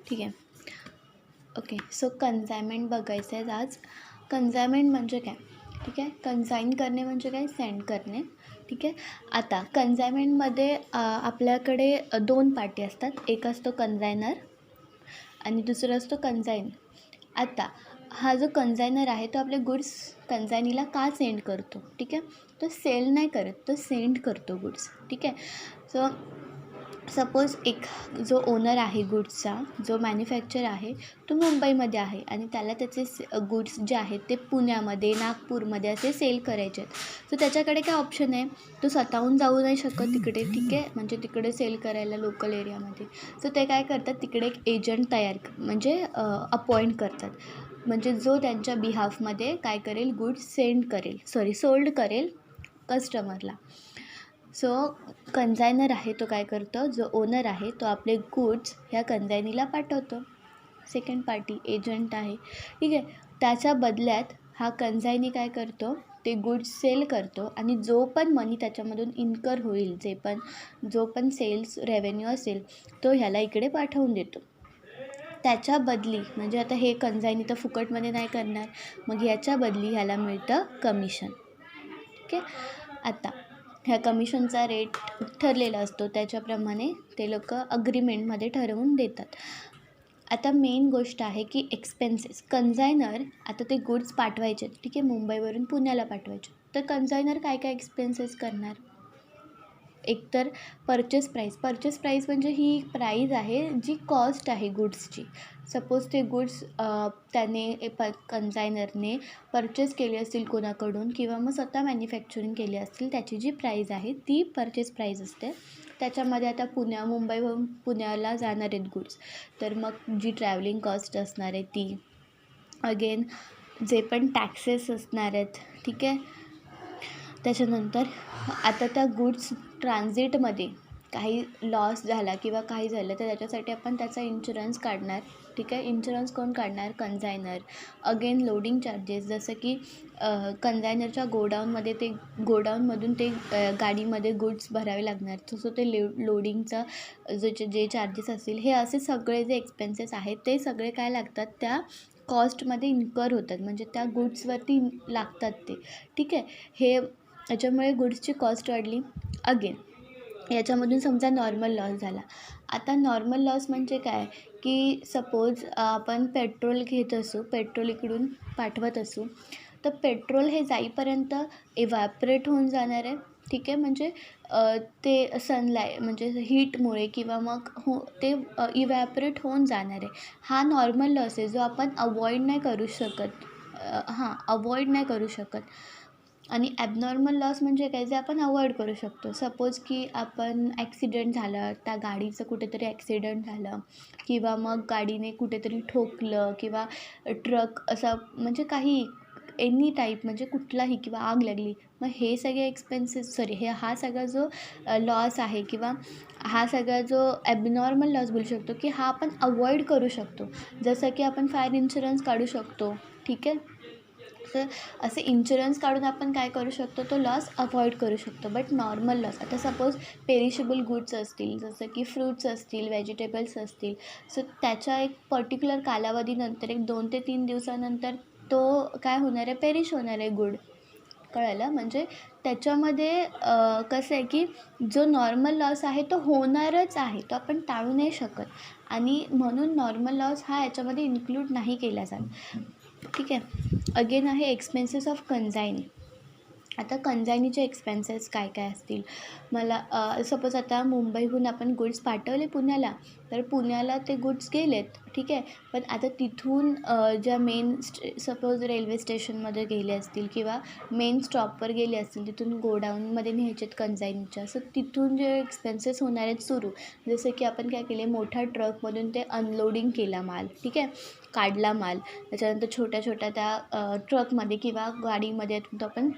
ठीक आहे. Okay, so consignment बघायचं आहे आज. कन्सायनमेंट म्हणजे काय? ठीक आहे, कन्साइन करणे म्हणजे काय? सेंड करणे. ठीक आहे. आता कन्सायनमेंटमध्ये आपल्याकडे 2 पार्टी असतात. एक असतो कन्सायनर आणि दुसरा असतो कन्साइन. आता हा जो कन्सायनर आहे तो आपले गुड्स कन्सायनीला का सेंड करतो? ठीक आहे. तो सेल नाही करत, तो सेंड करतो गुड्स. ठीक आहे. सो सपोज एक जो ओनर आहे गुड्सचा, जो मॅन्युफॅक्चर आहे, तो मुंबईमध्ये आहे आणि त्याला त्याचे गुड्स जे आहेत ते पुण्यामध्ये, नागपूरमध्ये असे सेल करायचे आहेत. सो त्याच्याकडे काय ऑप्शन आहे? तो स्वतःहून जाऊ नाही शकत तिकडे. ठीक आहे, म्हणजे तिकडे सेल करायला लोकल एरियामध्ये. सो ते काय करतात, तिकडे एक एजंट म्हणजे अपॉइंट करतात. म्हणजे जो त्यांच्या बिहाफमध्ये काय करेल, गुड्स सोल्ड करेल कस्टमरला. सो कन्सायनर आहे तो काय करतो, जो ओनर आहे तो आपले गुड्स ह्या कन्सायनीला पाठवतो. सेकंड पार्टी एजंट आहे. ठीक आहे. त्याच्या बदल्यात हा कन्सायनी काय करतो, ते गुड्स सेल करतो आणि जो पण मनी त्याच्यामधून इन्कर होईल, जो पण सेल्स रेव्हेन्यू असेल तो ह्याला इकडे पाठवून देतो. त्याच्या बदली म्हणजे आता हे कन्सायनी तर फुकटमध्ये नाही करणार, मग ह्याच्या बदली ह्याला मिळतं कमिशन. ठीक आहे. आता ह्या कमिशनचा रेट ठरलेला असतो, त्याच्याप्रमाणे ते लोक अग्रीमेंटमध्ये ठरवून देतात. आता मेन गोष्ट आहे की एक्सपेन्सेस. कन्सायनर आता ते गुड्स पाठवायचे, ठीक आहे, मुंबईवरून पुण्याला पाठवायचे, तर कन्सायनर काय काय एक्सपेन्सेस करणार? एकतर परचेस प्राईस म्हणजे ही प्राईज आहे जी कॉस्ट आहे गुड्सची. सपोज ते गुड्स त्याने कन्सायनरने परचेस केले असतील कोणाकडून किंवा मग स्वतः मॅन्युफॅक्चरिंग केली असतील, त्याची जी प्राईज आहे ती परचेस प्राईज असते. त्याच्यामध्ये आता मुंबईवरून पुण्याला जाणार आहेत गुड्स, तर मग जी ट्रॅव्हलिंग कॉस्ट असणार आहे ती, अगेन जे पण टॅक्सेस असणार आहेत. ठीक आहे. त्याच्यानंतर आता त्या गुड्स ट्रान्झिटमध्ये काही लॉस झाला किंवा काही झालं तर त्याच्यासाठी आपण त्याचा इन्शुरन्स काढणार. ठीक आहे. इन्शुरन्स कोण काढणार? कन्सायनर. अगेन लोडिंग चार्जेस, जसं की कन्सायनरच्या गोडाऊनमधून ते गाडीमध्ये गुड्स भरावे लागणार, तसं ते लोडिंगचा जे चार्जेस असतील, हे असे सगळे जे एक्सपेन्सेस आहेत ते सगळे काय लागतात, त्या कॉस्टमध्ये इन्कर होतात, म्हणजे त्या गुड्सवरती लागतात ते. ठीक आहे. याच्यामुळे गुड्सची कॉस्ट वाढली. अगेन याच्यामधून समजा नॉर्मल लॉस झाला. आता नॉर्मल लॉस म्हणजे काय, की सपोज आपण पेट्रोल इकडून पाठवत असू, तर पेट्रोल हे जाईपर्यंत इव्हॅपरेट होऊन जाणार आहे. ठीक आहे. म्हणजे ते म्हणजे हीटमुळे किंवा मग ते इव्हॅपरेट होऊन जाणार आहे. हा नॉर्मल लॉस आहे जो आपण अवॉइड नाही करू शकत. आणि ॲबनॉर्मल लॉस म्हणजे काय, जे आपण अवॉइड करू शकतो. सपोज की आपण ॲक्सिडेंट झालं, त्या गाडीचं कुठेतरी ॲक्सिडेंट झालं किंवा मग गाडीने कुठेतरी ठोकलं किंवा ट्रक असा म्हणजे काही एनी टाईप म्हणजे कुठलाही, किंवा आग लागली, मग हे सगळे हा सगळा जो लॉस आहे किंवा हा सगळा जो ॲबनॉर्मल लॉस बोलू शकतो की हा आपण अवॉइड करू शकतो. जसं की आपण फायर इन्शुरन्स काढू शकतो. ठीक आहे. तर असे इन्शुरन्स काढून आपण काय करू शकतो, तो लॉस अवॉइड करू शकतो. बट नॉर्मल लॉस, आता सपोज पेरिशेबल गुड्स असतील, जसं की फ्रूट्स असतील, व्हेजिटेबल्स असतील, सो त्याच्या एक पर्टिक्युलर कालावधीनंतर 1-2 ते 3 दिवसानंतर तो काय होणार आहे, पेरिश होणार आहे गुड. कळलं? म्हणजे त्याच्यामध्ये कसं आहे की जो नॉर्मल लॉस आहे तो होणारच आहे, तो आपण टाळू नाही शकत, आणि म्हणून नॉर्मल लॉस हा याच्यामध्ये इन्क्लूड नाही केला जात. ठीक आहे. अगेन आहे एक्सपेन्सेस ऑफ कन्सायनी. आता कन्सायनीचे एक्सपेन्सेस काय काय असतील, सपोज आता मुंबईहून आपण गुड्स पाठवले पुण्याला, तर पुण्याला ते गुड्स गेलेत. ठीक आहे. पण आता तिथून ज्या सपोज रेल्वे स्टेशनमध्ये गेले असतील किंवा मेन स्टॉपवर गेले असतील, तिथून गोडाऊनमध्ये न्यायचे आहेत कन्सायनीच्या, सो तिथून जे एक्सपेन्सेस होणार आहेत सुरू, जसं की आपण काय केले, मोठ्या ट्रकमधून ते अनलोडिंग केला माल. ठीक आहे. काढला माल, त्याच्यानंतर छोट्या छोट्या त्या ट्रकमध्ये किंवा गाडीमध्ये तो आपण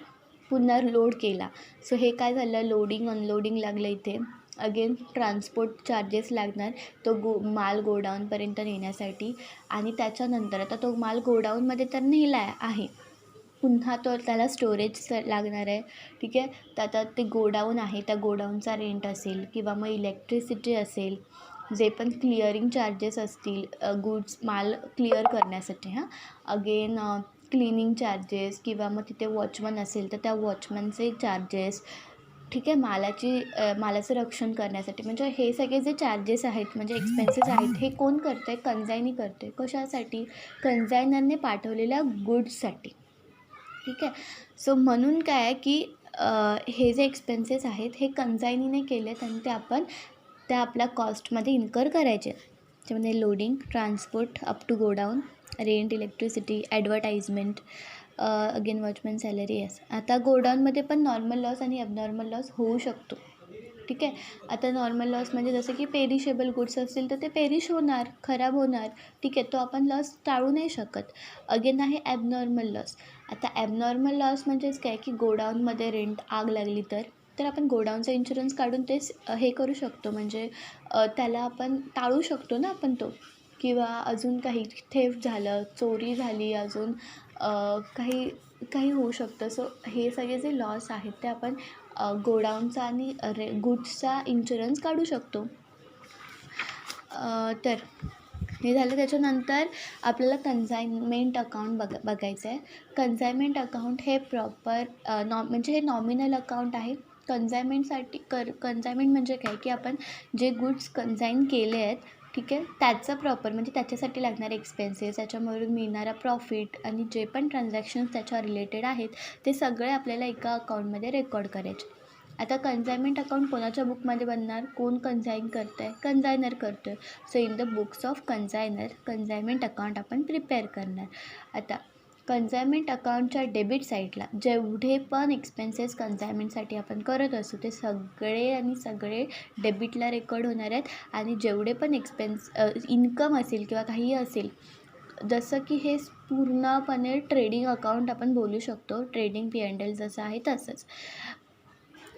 पुन्हा लोड केला. सो हे काय झालं, अनलोडिंग लागलं इथे. अगेन ट्रान्सपोर्ट चार्जेस लागणार तो माल गोडाऊनपर्यंत नेण्यासाठी. आणि त्याच्यानंतर आता तो माल गोडाऊनमध्ये तर नेला आहे, पुन्हा त्याला स्टोरेज लागणार आहे. ठीक आहे. तर आता ते गोडाऊन आहे, त्या गोडाऊनचा रेंट असेल किंवा मग इलेक्ट्रिसिटी असेल, जे पण क्लिअरिंग चार्जेस असतील गुड्स माल क्लिअर करण्यासाठी अगेन क्लिनिंग चार्जेस किंवा मग तिथे वॉचमन असेल तर त्या वॉचमनचे चार्जेस, ठीक आहे, मालाचं रक्षण करण्यासाठी. म्हणजे हे सगळे जे चार्जेस आहेत म्हणजे एक्सपेन्सेस आहेत हे कोण करतं आहे? कन्सायनी करतं आहे. कशासाठी? कन्सायनरने पाठवलेल्या गुड्ससाठी, ठीक आहे. सो म्हणून काय आहे की हे जे एक्सपेन्सेस आहेत हे कन्सायनीने केलेत आणि ते आपल्या कॉस्टमध्ये इन्कर करायचे. त्यामध्ये loading, transport up to godown, rent, electricity, advertisement, again watchman salary. आता गोडाऊनमध्ये पण नॉर्मल लॉस आणि ॲबनॉर्मल लॉस होऊ शकतो, ठीक आहे. आता नॉर्मल लॉस म्हणजे जसं की पेरिशेबल गुड्स असतील तर ते पेरिश होणार, खराब होणार, ठीक आहे. तो आपण लॉस टाळू नाही शकत. अगेन आहे ॲबनॉर्मल लॉस. आता ॲबनॉर्मल लॉस म्हणजेच काय की गोडाऊनमध्ये रेंट आग लागली तर आपण गोडाऊनचा इन्शुरन्स काढून तेच हे करू शकतो. म्हणजे त्याला आपण टाळू शकतो ना आपण तो. किंवा अजून काही थेफ्ट झालं, चोरी झाली, अजून काही होऊ शकतं. सो हे सगळे जे लॉस आहेत ते आपण गोडाऊनचा आणि गुड्सचा इन्शुरन्स काढू शकतो. तर हे झालं. त्याच्यानंतर आपल्याला कन्साइनमेंट अकाउंट बघायचं आहे. कन्साइनमेंट अकाउंट हे प्रॉपर म्हणजे हे नॉमिनल अकाउंट आहे. कन्साइनमेंट म्हणजे काय की आपण जे गुड्स कन्साइन केले आहेत, ठीक आहे, त्याचं प्रॉपर म्हणजे त्याच्यासाठी लागणारे एक्सपेन्सेस, त्याच्यामधून मिळणारा प्रॉफिट आणि जे पण ट्रान्झॅक्शन्स त्याच्या रिलेटेड आहेत ते सगळे आपल्याला एका अकाउंटमध्ये रेकॉर्ड करायचे. आता कन्साइनमेंट अकाउंट कोणाच्या बुकमध्ये बनणार? कोण कन्साइन करतं आहे? कन्सायनर करतो आहे. So in the books of consignment account आपण प्रिपेअर करणार. आता कन्साइनमेंट अकाउंटच्या डेबिट साईडला जेवढे पण एक्सपेन्सेस कन्साइनमेंटसाठी आपण करत असू ते सगळे डेबिटला रेकॉर्ड होणार आहेत. आणि जेवढे पण इन्कम असेल किंवा काही असेल, जसं की हे पूर्णपणे ट्रेडिंग अकाउंट आपण बोलू शकतो. ट्रेडिंग P&L जसं आहे तसंच,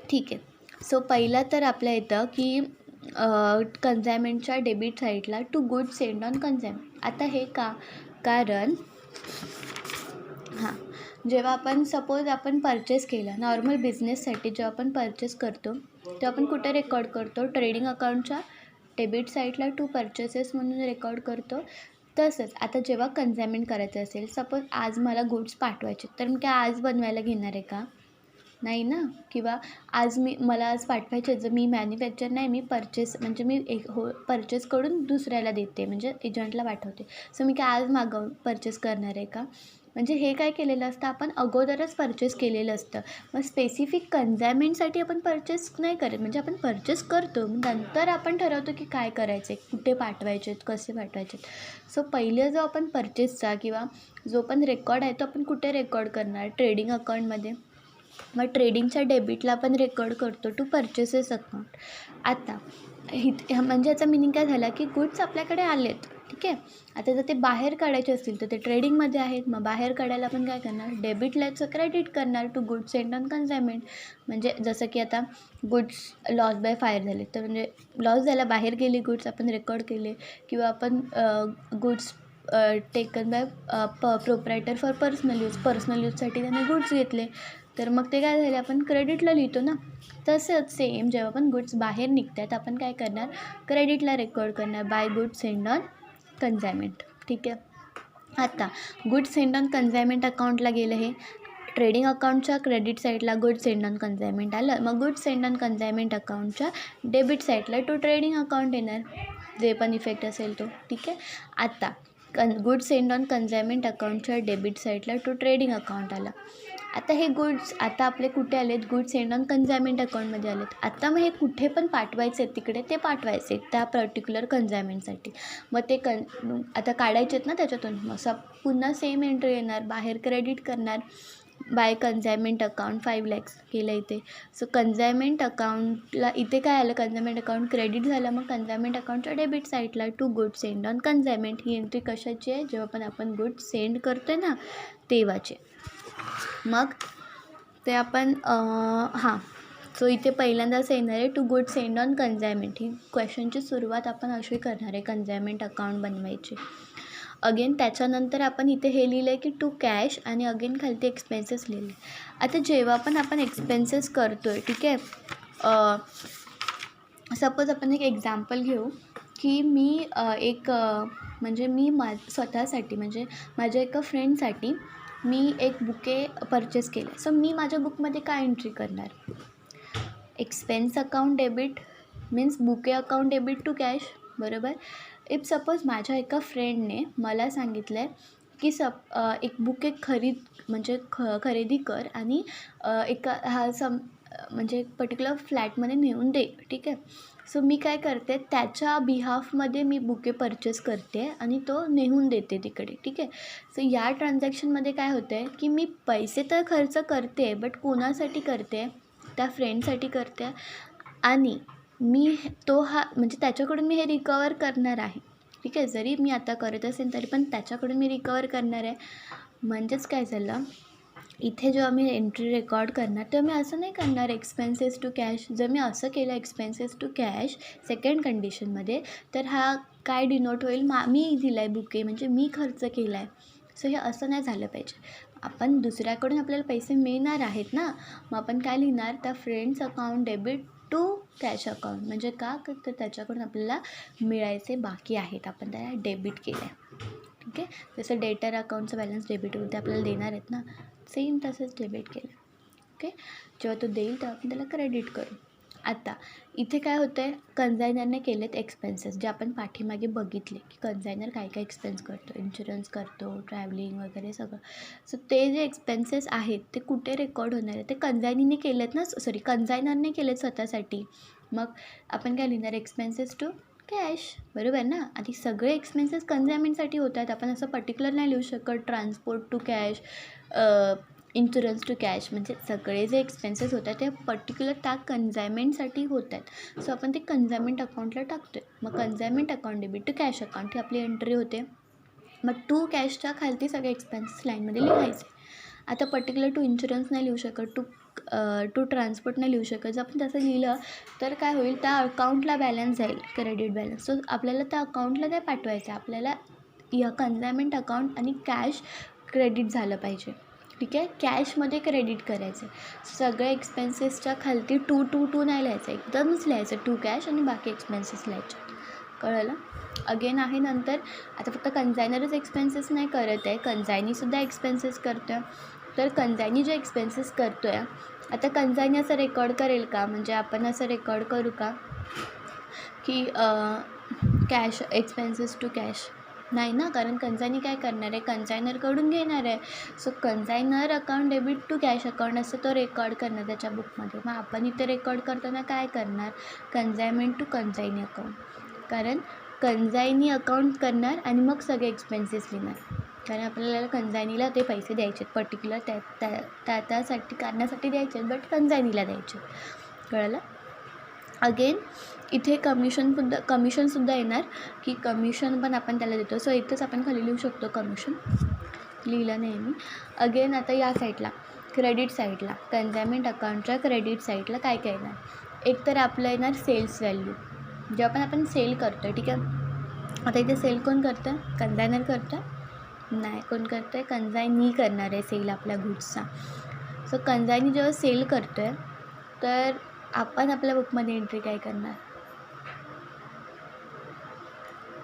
ठीक आहे. सो पहिला तर आपल्या येतं की कन्साइनमेंटच्या डेबिट साईडला to goods send on consignment. आता हे कारण जेव्हा आपण सपोज आपण परचेस केला नॉर्मल बिझनेससाठी, जेव्हा आपण परचेस करतो तेव्हा आपण कुठे रेकॉर्ड करतो? ट्रेडिंग अकाउंटच्या डेबिट साईडला टू परचेसेस म्हणून रेकॉर्ड करतो. तसंच आता जेव्हा कन्साइनमेंट करायचं असेल, सपोज आज मला गुड्स पाठवायचे तर मी काय आज बनवायला घेणार आहे का? नाही ना. किंवा मला आज पाठवायचे, जर मी मॅन्युफॅक्चर नाही, मी परचेस करून दुसऱ्याला देते म्हणजे एजंटला पाठवते. सो मी काय आज परचेस करणार आहे का? म्हणजे हे काय केलेलं असतं, आपण अगोदरच परचेस केलेलं असतं. मग स्पेसिफिक कन्साइनमेंटसाठी आपण परचेस नाही करत. म्हणजे आपण परचेस करतो, नंतर आपण ठरवतो की काय करायचं आहे, कुठे पाठवायचे आहेत, कसे पाठवायचे आहेत. सो पहिले जो आपण परचेसचा किंवा जो पण रेकॉर्ड आहे तो आपण कुठे रेकॉर्ड करणार? ट्रेडिंग अकाउंटमध्ये. मग ट्रेडिंगच्या डेबिटला आपण रेकॉर्ड करतो टू परचेसेस अकाउंट. आता म्हणजे याचा मिनिंग काय झाला की गुड्स आपल्याकडे आलेत, ठीक आहे. आता जर ते बाहेर काढायचे असतील तर ते ट्रेडिंगमध्ये आहेत. मग बाहेर काढायला आपण काय करणार? डेबिटलाचं क्रेडिट करणार to goods send on consignment. म्हणजे जसं की आता गुड्स लॉस बाय फायर झाले तर म्हणजे लॉस झाला, बाहेर गेले गुड्स, आपण रेकॉर्ड केले. किंवा आपण goods taken by proprietor for personal यूजसाठी त्याने गुड्स घेतले तर मग ते काय झाले, आपण क्रेडिटला लिहितो ना. तसंच सेम जेव्हा पण गुड्स बाहेर निघत आहेत आपण काय करणार? क्रेडिटला रेकॉर्ड करणार by goods send on consignment, ठीक आहे. आता गुड्स सेंड ऑन कन्साइनमेंट अकाउंटला गेलं, हे ट्रेडिंग अकाउंटच्या क्रेडिट साईडला गुड्स सेंड ऑन कन्साइनमेंट आलं. मग गुड्स सेंड ऑन कन्साइनमेंट अकाउंटच्या डेबिट साईडला टू ट्रेडिंग अकाउंट येणार, जे पण इफेक्ट असेल तो, ठीक आहे. आता गुड्स सेंड ऑन कन्साइनमेंट अकाउंटच्या डेबिट साईडला टू ट्रेडिंग अकाउंट आलं. आता हे गुड्स आता आपले कुठे आलेत? गुड्स सेंड ऑन कन्साइनमेंट अकाउंटमध्ये आलेत. आता मग हे कुठे पण पाठवायचे आहेत तिकडे ते पाठवायचे त्या पर्टिक्युलर कन्साइनमेंटसाठी. मग ते आता काढायचे आहेत ना त्याच्यातून. मग पुन्हा सेम एंट्री येणार, बाहेर क्रेडिट करणार बाय कन्साइनमेंट अकाउंट 5 lakhs केलं इथे. सो कन्साइनमेंट अकाउंटला इथे काय आलं? कन्साइनमेंट अकाउंट क्रेडिट झालं. मग कन्साइनमेंट अकाउंटच्या डेबिट साईडला to goods send on consignment. ही एंट्री कशाची आहे? जेव्हा पण आपण गुड्स सेंड करतो ना तेव्हाचे. मग ते आपण सो इथे पहिल्यांदाच येणार आहे to goods send on consignment. ही क्वेश्चनची सुरुवात आपण अशी करणार आहे कन्साइनमेंट अकाउंट बनवायची. अगेन त्याच्यानंतर आपण इथे हे लिहिलं आहे की टू कॅश आणि अगेन खालती एक्सपेन्सेस लिहिले. आता जेव्हा पण आपण एक्सपेन्सेस करतो आहे, ठीक आहे, सपोज आपण एक एक्झाम्पल घेऊ की मी म्हणजे मी स्वतःसाठी म्हणजे माझ्या एका फ्रेंडसाठी मी एक बुके परचेस केलं आहे. सो मी माझ्या बुकमध्ये काय एंट्री करणार? Expense account debit means bouquet account debit to cash, बरोबर. इफ सपोज माझ्या एका फ्रेंडने मला सांगितलं आहे की एक बुके म्हणजे खरेदी कर आणि एका म्हणजे एक पर्टिक्युलर फ्लॅटमध्ये नेऊन दे, ठीक आहे. सो मी काय करते, त्याच्या बिहाफमध्ये मी बुके परचेस करते आणि तो नेऊन देते तिकडे, ठीक आहे. सो या ट्रान्झॅक्शनमध्ये काय होतं आहे की मी पैसे तर खर्च करते, बट कोणासाठी करते? त्या फ्रेंडसाठी करते आणि म्हणजे त्याच्याकडून मी हे रिकवर करणार आहे, ठीक आहे. जरी मी आता करत असेल तरी पण त्याच्याकडून मी रिकवर करणार आहे. म्हणजेच काय झालं, इथे जेव्हा मी एंट्री रेकॉर्ड करणार तेव्हा मी असं नाही करणार एक्सपेन्सेस टू कॅश. जर मी असं केलं एक्सपेन्सेस टू कॅश सेकंड कंडिशनमध्ये, तर हा काय डिनोट होईल, मी दिला आहे बुके म्हणजे मी खर्च केला आहे. सो हे असं नाही झालं पाहिजे. आपण दुसऱ्याकडून आपल्याला पैसे मिळणार आहेत ना, मग आपण काय लिहिणार, त्या friends account debit to cash account. म्हणजे का, तर त्याच्याकडून आपल्याला मिळायचे बाकी आहेत, आपण त्याला डेबिट केलं आहे, ठीक आहे. जसं डेटर अकाउंटचं बॅलन्स डेबिट होईल ते आपल्याला देणार आहेत ना, सेम तसंच डेबिट केलं, ओके. जेव्हा तो देईल तेव्हा आपण त्याला क्रेडिट करू. आता इथे काय होतं आहे, कन्झायनरने केलेत एक्सपेन्सेस जे आपण पाठीमागे बघितले की कन्झायनर काय काय एक्सपेन्स करतो, इन्शुरन्स करतो, ट्रॅव्हलिंग वगैरे सगळं. सो ते जे एक्सपेन्सेस आहेत ते कुठे रेकॉर्ड होणार आहे, ते कन्झायनीने केलेत ना, कन्झायनरने केलेत स्वतःसाठी. मग आपण काय लिहिणार, एक्सपेन्सेस टू कॅश, बरोबर ना. आधी सगळे एक्सपेन्सेस कन्झायमेंटसाठी होतात, आपण असं पर्टिक्युलर नाही लिहू शकत transport to cash, insurance to cash. म्हणजे सगळे जे एक्सपेन्सेस होतात ते पर्टिक्युलर त्या कन्झायमेंटसाठी होत आहेत. सो आपण ते कन्झायमेंट अकाउंटला टाकतो आहे. मग consignment account debit to cash account ही आपली एंट्री होते. मग टू कॅशच्या खालती सगळे एक्सपेन्सेस लाईनमध्ये लिहायचे. आता पर्टिक्युलर टू इन्शुरन्स नाही लिहू शकत, टू ट्रान्सपोर्ट नाही लिहू शकत. जर आपण तसं लिहिलं तर काय होईल, त्या अकाउंटला बॅलन्स जाईल, क्रेडिट बॅलन्स. सो आपल्याला त्या अकाउंटला नाही पाठवायचं, आपल्याला या कन्झायमेंट अकाउंट आणि कॅश क्रेडिट झालं पाहिजे, ठीक आहे. कॅशमध्ये क्रेडिट करायचं. सगळ्या एक्सपेन्सेसच्या खालती टू टू टू नाही लिहायचं, एकदमच लिहायचं टू कॅश आणि बाकी एक्सपेन्सेस लिहायचे, कळलं. अगेन आहे नंतर, आता फक्त कन्झायनरच एक्सपेन्सेस नाही करत आहे, कन्झायनीसुद्धा एक्सपेन्सेस करतो आहे. तर कन्झायनी जे एक्सपेन्सेस करतो आहे, आता कन्झायनी असं रेकॉर्ड करेल का, म्हणजे आपण असं रेकॉर्ड करू का की कॅश एक्सपेन्सेस टू कॅश, नाही ना. कारण कन्झायनी काय करणार आहे, कन्झायनरकडून घेणार आहे. So consignor account debit to cash account असं तो रेकॉर्ड करणार त्याच्या बुकमध्ये. मग आपण इथे रेकॉर्ड करताना काय करणार, कन्झायमेंट टू कन्झायनी अकाउंट. कारण कन्झायनी अकाउंट करणार आणि मग सगळे एक्सपेन्सेस लिहिणार, कारण आपल्याला कन्झायनीला ते पैसे द्यायचे पर्टिक्युलर त्यासाठी कारणासाठी द्यायचे, बट कन्झायनीला द्यायचे, कळलं. अगेन इथे कमिशनसुद्धा येणार की कमिशन पण आपण त्याला देतो. सो इथंच आपण खाली लिहू शकतो कमिशन, लिहिलं नाही मी. अगेन आता या साईडला क्रेडिट साईडला कन्झायमेंट अकाउंटच्या क्रेडिट साईडला काय काय येणार, एक तर आपलं येणार सेल्स व्हॅल्यू, जेव्हा आपण सेल करतो आहे, ठीक आहे. आता इथे सेल कोण करतं आहे, कन्झायनर करतं आहे, नाही. कोण करतं आहे, कन्झायनी करणार आहे सेल आपल्या गुड्सचा. सो कन्झायनी जेव्हा सेल करतो आहे तर आपण आपल्या बुकमध्ये एंट्री काय करणार,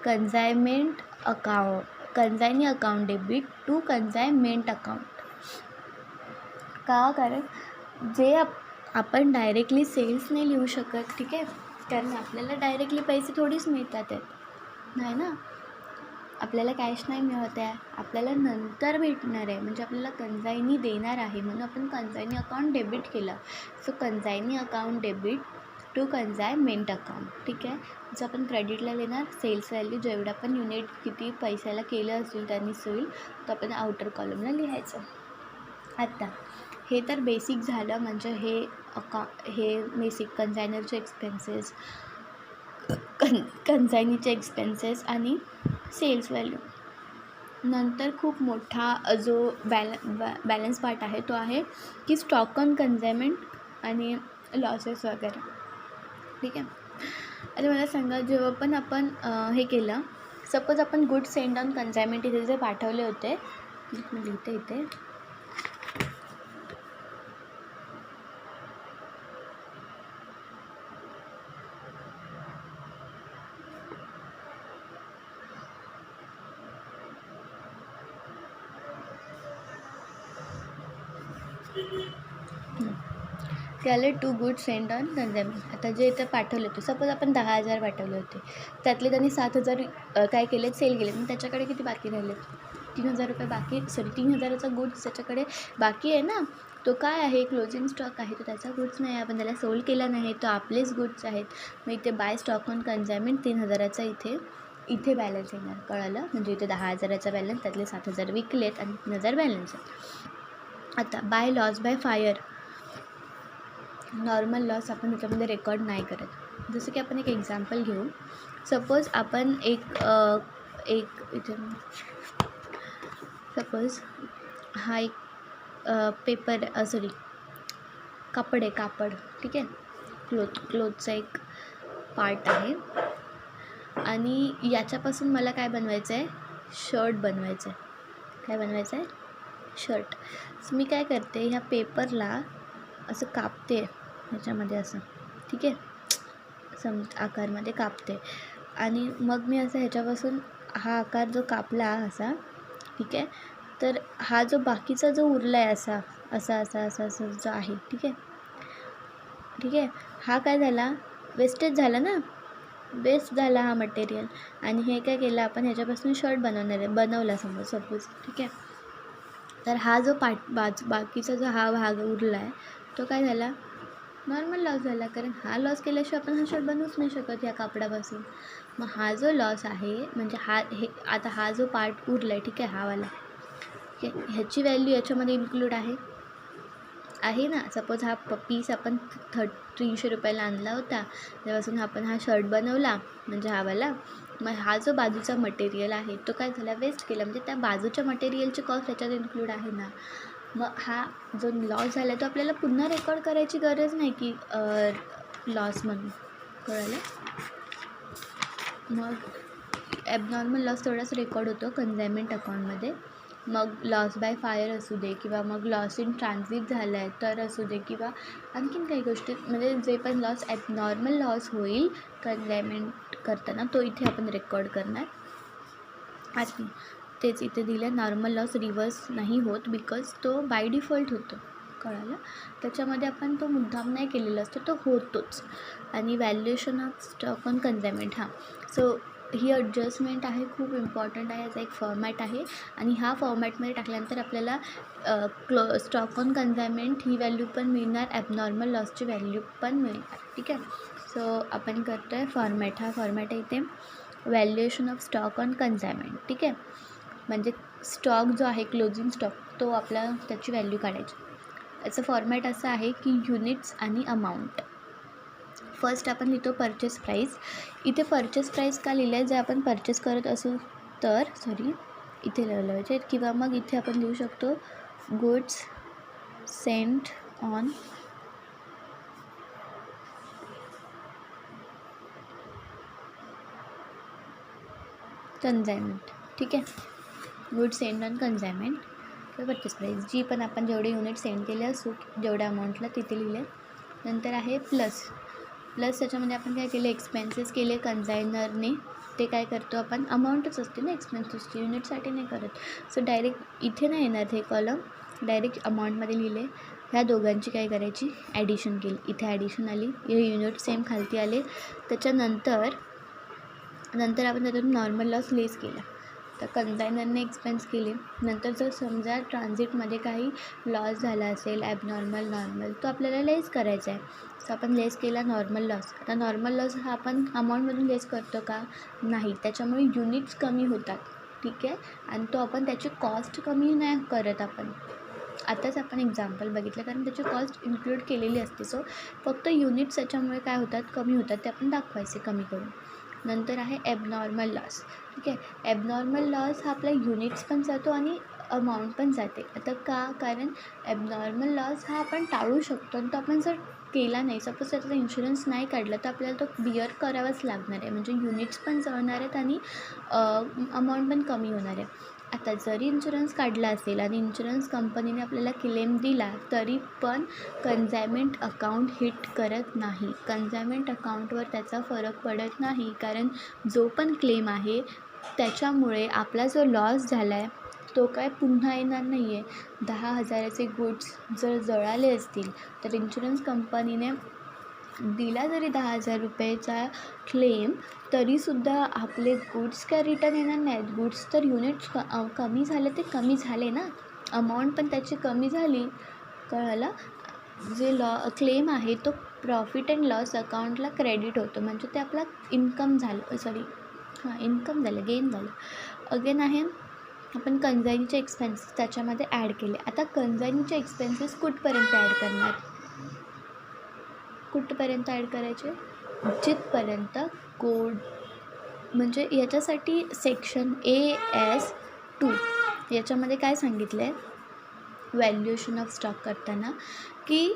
consignment account, consignee account debit to consignment account. का, कारण जे आपण डायरेक्टली सेल्स नाही लिहू शकत, ठीक आहे. कारण आपल्याला डायरेक्टली पैसे थोडीच मिळतात आहेत, नाही ना. आपल्याला कॅश नाही मिळत आहे, आपल्याला नंतर भेटणार आहे, म्हणजे आपल्याला कन्झायनी देणार आहे, म्हणून आपण कन्झायनी अकाउंट डेबिट केलं. So consignee account debit to consignment account, ठीक आहे. जर आपण क्रेडिटला देणार सेल्स व्हॅल्यू, जेवढं आपण युनिट किती पैशाला केलं असेल त्यांनीच होईल, तर आपण आउटर कॉलमला लिहायचं. आता हे तर बेसिक झालं, म्हणजे हे बेसिक कन्झायनरचे एक्सपेन्सेस, कन्झायनीचे एक्सपेन्सेस आणि सेल्स व्हॅल्यू. नंतर खूप मोठा जो बॅलन्स पार्ट आहे तो आहे की स्टॉक ऑन कन्झायमेंट आणि लॉसेस वगैरे, ठीक आहे. आता मला सांगा, जेव्हा पण आपण हे केलं, सपोज आपण गुड्स सेंड ऑन कन्झायमेंट इथे जे पाठवले होते, मी लिहिते इथे, ते आले टू गुड्स सेंड ऑन कन्झायमेंट. आता जे इथे पाठवले होते, सपोज आपण 10,000 पाठवले होते, त्यातले त्यांनी 7,000 काय केलेत, सेल केलेत. मग त्याच्याकडे किती बाकी राहिले? 3,000 रुपये बाकी, 3,000चा गुड्स त्याच्याकडे बाकी आहे ना. तो काय आहे, क्लोजिंग स्टॉक आहे, तो त्याचा गुड्स नाही आहे, आपण त्याला सोल्ड केला नाही, तो आपलेच गुड्स आहेत. मग इथे बाय स्टॉक ऑन कन्झायमेंट 3,000चा इथे बॅलन्स येणार. कळालं? म्हणजे इथे 10,000चा बॅलन्स, त्यातले 7,000 विकलेत आणि 3,000 बॅलन्स आहेत. आता by loss by fire, normal loss आपण त्याच्यामध्ये रेकॉर्ड नाही करत. जसं की आपण एक एक्झाम्पल घेऊ. सपोज आपण इथे सपोज हा एक पेपर कापड, ठीक आहे, क्लोथचा एक पार्ट आहे आणि याच्यापासून मला काय बनवायचं आहे, शर्ट बनवायचं आहे. काय बनवायचं आहे? शर्ट. सो मी काय करते, ह्या पेपरला असं कापते ह्याच्यामध्ये असं, ठीक आहे, आकारमध्ये कापते आणि मग मी असं ह्याच्यापासून हा आकार जो कापला असा, ठीक आहे, तर हा जो बाकीचा जो उरला आहे असा जो आहे, ठीक आहे, हा काय झाला, वेस्टेज झाला ना, वेस्ट झाला हा मटेरियल. आणि हे काय केलं आपण, ह्याच्यापासून शर्ट बनवला सपोज, ठीक आहे. तर हा जो बाकीचा जो हा भाग उरला आहे तो काय झाला, नॉर्मल लॉस झाला. कारण हा लॉस केल्याशिवाय आपण हा शर्ट बनवूच नाही शकत या कापडापासून. मग हा जो लॉस आहे, म्हणजे आता हा जो पार्ट उरला आहे, ठीक आहे, हा वाला, ठीक आहे, ह्याची व्हॅल्यू याच्यामध्ये इन्क्लूड आहे ना. सपोज हा पीस आपण 300 रुपयाला आणला होता, त्यापासून आपण हा शर्ट बनवला, म्हणजे हा वाला. मग हा जो बाजूचा मटेरियल आहे तो काय झाला, वेस्ट केला. म्हणजे त्या बाजूच्या मटेरियलची कॉस्ट त्याच्यात इन्क्लूड आहे ना. मग हा जो लॉस झाला तो आपल्याला पुन्हा रेकॉर्ड करायची गरज नाही की लॉस म्हणून. कळलं? मग ॲबनॉर्मल लॉस तेवढाच रेकॉर्ड होतो कन्झायमेंट अकाउंटमध्ये. मग लॉस बाय फायर असू दे, किंवा मग लॉस इन ट्रान्झिट झाला आहे तर असू दे, किंवा आणखीन काही गोष्टी, म्हणजे जे पण लॉस ॲबनॉर्मल लॉस होईल कन्झायमेंट करताना तो इथे आपण रेकॉर्ड करणार. आणि तेच इथे दिलं, नॉर्मल लॉस रिव्हर्स नाही होत बिकॉज तो बाय डिफॉल्ट होतो. कळालं? त्याच्यामध्ये आपण तो मुद्दाम नाही केलेला असतो, तो होतोच. आणि valuation of stock on consignment, so ही ॲडजस्टमेंट आहे, खूप इम्पॉर्टंट आहे. याचा एक फॉर्मॅट आहे आणि ह्या फॉर्मॅटमध्ये टाकल्यानंतर आपल्याला स्टॉक ऑन कन्झायमेंट ही व्हॅल्यू पण मिळणार, ॲबनॉर्मल लॉसची व्हॅल्यू पण मिळणार, ठीक आहे. सो आपण करतो आहे फॉर्मॅट, हा फॉर्मॅट आहे इथे व्हॅल्युएशन ऑफ स्टॉक ऑन कन्झायमेंट, ठीक आहे. म्हणजे स्टॉक जो आहे, क्लोजिंग स्टॉक, तो आपल्याला त्याची व्हॅल्यू काढायची. याचं फॉर्मॅट असं आहे की युनिट्स आणि अमाऊंट. फर्स्ट आपण लिहितो परचेस प्राईस. इथे परचेस प्राईस का लिहिलं आहे, जर आपण परचेस करत असू तर इथे लिहायचे, किंवा मग इथे आपण लिहू शकतो गुड्स सेंट ऑन कन्झायमेंट, ठीक आहे. गुड्स सेंड ऑन कन्झायमेंट किंवा परचेस प्राईस, जी पण आपण जेवढे युनिट सेंड केले असू, जेवढ्या अमाऊंटला तिथे लिहिले. नंतर आहे प्लस त्याच्यामध्ये आपण काय केले, एक्सपेन्सेस केले कन्झायनरने. ते काय करतो आपण, अमाऊंटच असते ना एक्सपेन्सेसची, युनिटसाठी नाही करत. सो डायरेक्ट इथे नाही येणार हे कॉलम, डायरेक्ट अमाऊंटमध्ये लिहिले. ह्या दोघांची काय करायची, ॲडिशन केली. इथे ॲडिशन आली, हे युनिट सेम खालती आले. त्याच्यानंतर आपण त्यातून नॉर्मल लॉस लेस केला. तर कन्झायनरने एक्सपेन्स केले. नंतर जर समजा ट्रान्झिटमध्ये काही लॉस झाला असेल, नॉर्मल, तो आपल्याला लेस करायचा आहे. सो आपण लेस केला नॉर्मल लॉस. आता नॉर्मल लॉस हा आपण अमाऊंटमधून लेस करतो का, नाही, त्याच्यामुळे युनिट्स कमी होतात, ठीक आहे. आणि तो आपण त्याची कॉस्ट कमी नाही करत आपण. आताच आपण एक्झाम्पल बघितलं, कारण त्याची कॉस्ट इन्क्लूड केलेली असते. सो फक्त युनिट्स त्याच्यामुळे काय होतात, कमी होतात, ते आपण दाखवायचे कमी करून. नंतर आहे ॲबनॉर्मल लॉस, ठीक आहे. ॲबनॉर्मल लॉस हा आपला युनिट्स पण जातो आणि अमाऊंट पण जाते. आता कारण ॲबनॉर्मल लॉस हा आपण टाळू शकतो, आणि तो आपण जर केला नाही, सपोज त्याचा इन्शुरन्स नाही काढला, तर आपल्याला तो बिअर करावाच लागणार आहे. म्हणजे युनिट्स पण जळणार आहेत आणि अमाऊंट पण कमी होणार आहे. आता जरी इन्शुरन्स काढला असेल आणि इन्शुरन्स कंपनीने आपल्याला क्लेम दिला, तरी पण कन्झायमेंट अकाउंट हिट करत नाही. कन्झायमेंट अकाउंटवर त्याचा फरक पडत नाही, कारण जो पण क्लेम आहे त्याच्यामुळे आपला जो लॉस झाला आहे तो काय पुन्हा येणार नाही आहे. 10,000चे गुड्स जर जळाले असतील तर इन्शुरन्स कंपनीने दिला जरी 10,000 रुपयेचा क्लेम तरीसुद्धा आपले गुड्स काय रिटर्न येणार नाहीत. गुड्स तर युनिट्स कमी झाले ते कमी झाले ना, अमाऊंट पण त्याची कमी झाली. कळलं. जे क्लेम आहे तो प्रॉफिट अँड लॉस अकाउंटला क्रेडिट होतो, म्हणजे ते आपला इन्कम झालं, इन्कम झालं, गेन झालं. अगेन आहे आपण कंझाईनीचे एक्सपेन्सेस त्याच्यामध्ये ॲड केले. आता कंझाईनीचे एक्सपेन्सेस कुठपर्यंत ॲड करणार, कुठपर्यंत ॲड करायचे, जिथपर्यंत कोड म्हणजे याच्यासाठी सेक्शन AS2 याच्यामध्ये काय सांगितलं आहे व्हॅल्युएशन ऑफ स्टॉक करताना, की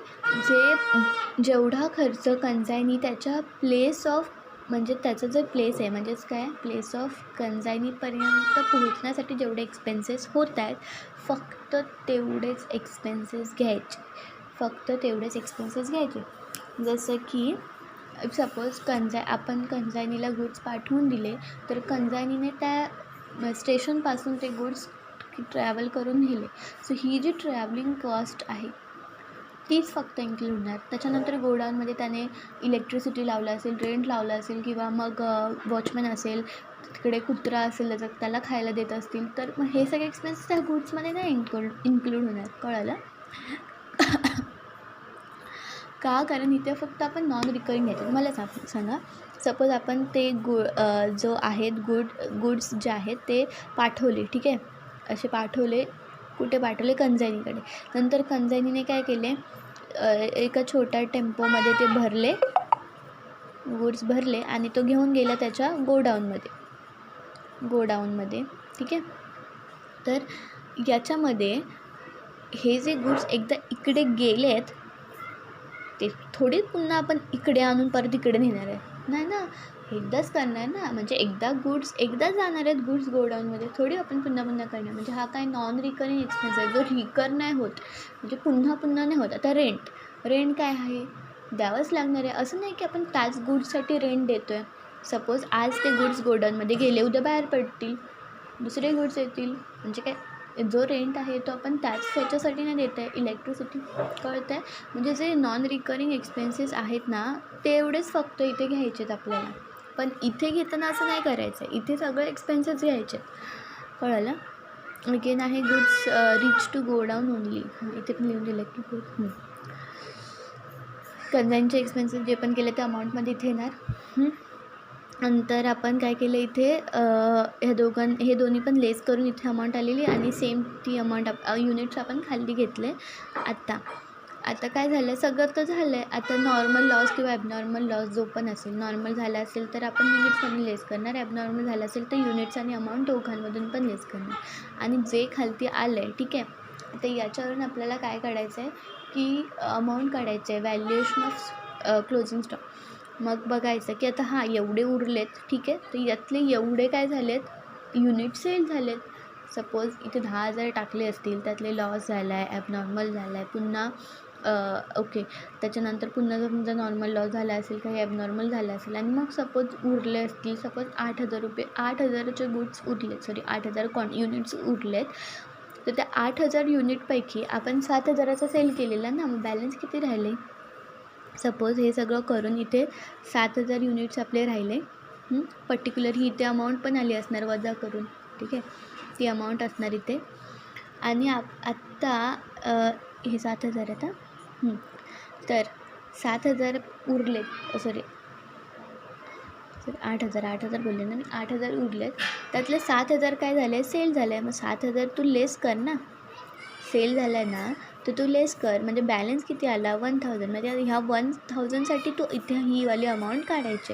जेवढा खर्च कंझाईनी त्याच्या प्लेस ऑफ म्हणजे त्याचं जे प्लेस आहे म्हणजेच काय प्लेस ऑफ कंझाईनीपर्यंत पोहोचण्यासाठी जेवढे एक्सपेन्सेस होत आहेत फक्त तेवढेच एक्सपेन्सेस घ्यायचे. जसं की सपोज आपण कंझाईनीला गुड्स पाठवून दिले तर कंझाईनीने त्या स्टेशनपासून ते गुड्स ट्रॅव्हल करून नेले. सो ही जी ट्रॅव्हलिंग कॉस्ट आहे तीच फक्त इन्क्लूड होणार. त्याच्यानंतर गोडाऊनमध्ये त्याने इलेक्ट्रिसिटी लावलं असेल, रेंट लावलं असेल किंवा मग वॉचमॅन असेल, तिकडे कुत्रा असेल त्याला खायला देत असतील तर मग हे सगळे एक्सपेन्सेस त्या गुड्समध्ये नाही इन्क्लूड होणार. कळलं का, कारण इथे फक्त आपण नॉन रिकरिंग घ्यायचं. मला सांगा सपोज आपण ते जो आहेत गुड्स जे आहेत ते पाठवले, ठीक आहे, असे पाठवले, कुठे पाठवले, कंझाईनीकडे. नंतर कंझाईनीने काय केले, एका छोट्या टेम्पोमध्ये ते गुड्स भरले आणि तो घेऊन गेला त्याच्या गोडाऊनमध्ये, ठीक आहे. तर याच्यामध्ये हे जे गुड्स एकदा इकडे गेलेत ते थोडी पुन्हा आपण इकडे आणून परत इकडे नेणार आहे, नाही ना, एकदाच करणार ना. म्हणजे एकदाच जाणार आहेत गुड्स गोडाऊनमध्ये, थोडी आपण पुन्हा करणार. म्हणजे हा काय नॉन रिकरिंग एक्सपेन्स आहे जो रिकर नाही होत, म्हणजे पुन्हा नाही होत. आता रेंट काय आहे, द्यावंच लागणार आहे. असं नाही की आपण त्याच गुड्ससाठी रेंट देतो आहे. सपोज आज ते गुड्स गोडाऊनमध्ये गेले, उद्या बाहेर पडतील, दुसरे गुड्स येतील, म्हणजे काय जो रेंट आहे तो आपण त्याच्यासाठी नाही देत आहे. इलेक्ट्रिसिटी, कळतं आहे. म्हणजे जे नॉन रिकरिंग एक्सपेन्सेस आहेत ना तेवढेच फक्त इथे घ्यायचे आहेत आपल्याला. पण इथे घेताना असं नाही करायचं आहे, इथे सगळे एक्सपेन्सेस घ्यायचे आहेत. कळलं. अगेन आहे goods reach to godown only, इथे पण लिहून दिलं की कंझाईनचे एक्सपेन्सेस जे पण केले त्या अमाऊंटमध्ये इथे येणार. नंतर आपण काय केलं इथे हे दोन्ही पण लेस करून इथे अमाऊंट आलेली आणि सेम ती अमाऊंट युनिट्स आपण खाली घेतले. आता काय झालं, सगळं तर झालं आहे. आता नॉर्मल लॉस किंवा ॲबनॉर्मल लॉस जो पण असेल, नॉर्मल झाला असेल तर आपण युनिट्समधून लेस करणार, ॲबनॉर्मल झालं असेल तर युनिट्स आणि अमाऊंट दोघांमधून पण लेस करणार. आणि जे खालती आलं आहे, ठीक आहे, तर याच्यावरून आपल्याला काय काढायचं आहे की अमाऊंट काढायचं आहे, व्हॅल्युएशन ऑफ क्लोजिंग स्टॉक. मग बघायचं की आता एवढे उरलेत, ठीक आहे, तर यातले एवढे काय झालेत, युनिट सेल झालेत. सपोज इथे 10,000 टाकले असतील, त्यातले लॉस झाला आहे, ॲबनॉर्मल झाला आहे, पुन्हा ओके, त्याच्यानंतर पुन्हा जर तुमचा नॉर्मल लॉस झाला असेल, काही ॲबनॉर्मल झाला असेल आणि मग सपोज उरले असतील, सपोज 8,000चे गुड्स उरलेत, 8,000 युनिट्स उरलेत. तर त्या 8,000 युनिटपैकी आपण 7,000चा सेल केलेला ना, मग बॅलन्स किती राहिले. सपोज हे सगळं करून इथे 7,000 युनिट्स आपले राहिले. पर्टिक्युलर ही इथे अमाऊंट पण आली असणार वजा करून, ठीक आहे, ती अमाऊंट असणार इथे. आणि आत्ता हे 7,000 आता तर 7,000 उरलेत, 8,000 बोलले ना मी, 8,000 उरलेत, त्यातले 7,000 काय झाले, सेल झाले. मग 7,000 तू लेस कर ना, सेल झाला आहे ना तर तू लेस कर, म्हणजे बॅलन्स किती आला, 1,000. म्हणजे ह्या 1,000साठी तू इथे ही वाली अमाऊंट काढायची,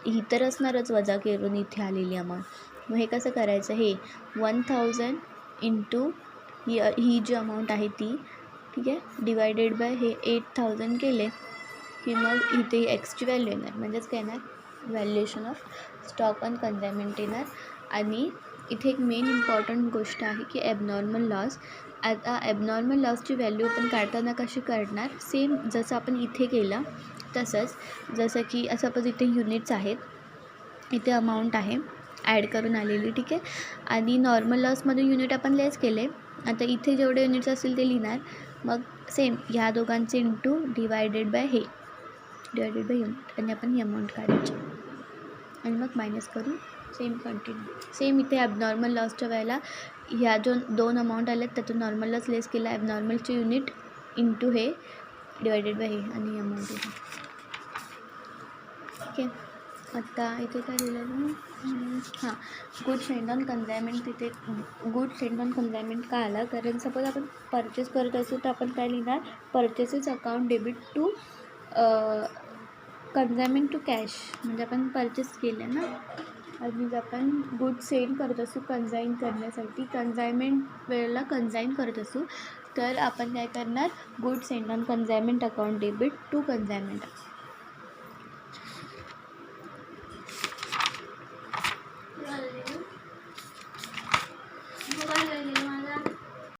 ही तर असणारच वजा करून इथे आलेली अमाऊंट. मग हे कसं करायचं, हे 1,000 इंटू ही जी अमाऊंट आहे ती, ठीक आहे, डिवायडेड बाय हे 8,000 केले की मग इथे एक्सची व्हॅल्यू येणार, म्हणजेच काय येणार, व्हॅल्युएशन ऑफ स्टॉक ऑन कंझायमेंट येणार. आणि इथे एक मेन इम्पॉर्टंट गोष्ट आहे की ॲबनॉर्मल लॉस. आता ॲबनॉर्मल लॉसची व्हॅल्यू आपण काढताना कशी काढणार, सेम जसं आपण इथे केलं तसंच. जसं की सपोज इथे युनिट्स आहेत, इथे अमाऊंट आहे ॲड करून आलेली, ठीक आहे. आणि नॉर्मल लॉसमधून युनिट आपण लेस केले. आता इथे जेवढे युनिट्स असतील ते लिहिणार. मग सेम ह्या दोघांचे इंटू डिवायडेड बाय युनिट आणि आपण ही अमाऊंट काढायची आणि मग मायनस करून सेम कंटिन्यू. सेम इथे ॲबनॉर्मल लॉसच्या वेळेला ह्या जो 2 अमाऊंट आल्यात त्यातून नॉर्मल लॉस लेस केला, ॲबनॉर्मलचे युनिट इंटू हे डिवायडेड बाय हे आणि अमाऊंट आहे. ठीक आहे. आता इथे काय लिहिलेलं हां, गुड सेंड ऑन कन्सायनमेंट. तिथे गुड सेंड ऑन कन्सायनमेंट का आला, कारण सपोज आपण परचेस करत असू तर आपण काय लिहिणार, purchases account debit to consignment to cash, म्हणजे आपण परचेस केलं ना. आणि आपण गुड सेंड करत असू कन्साईन करण्यासाठी, कन्सायनमेंट वेळेला कन्साईन करत असू तर आपण काय करणार, good sent on consignment account debit to consignment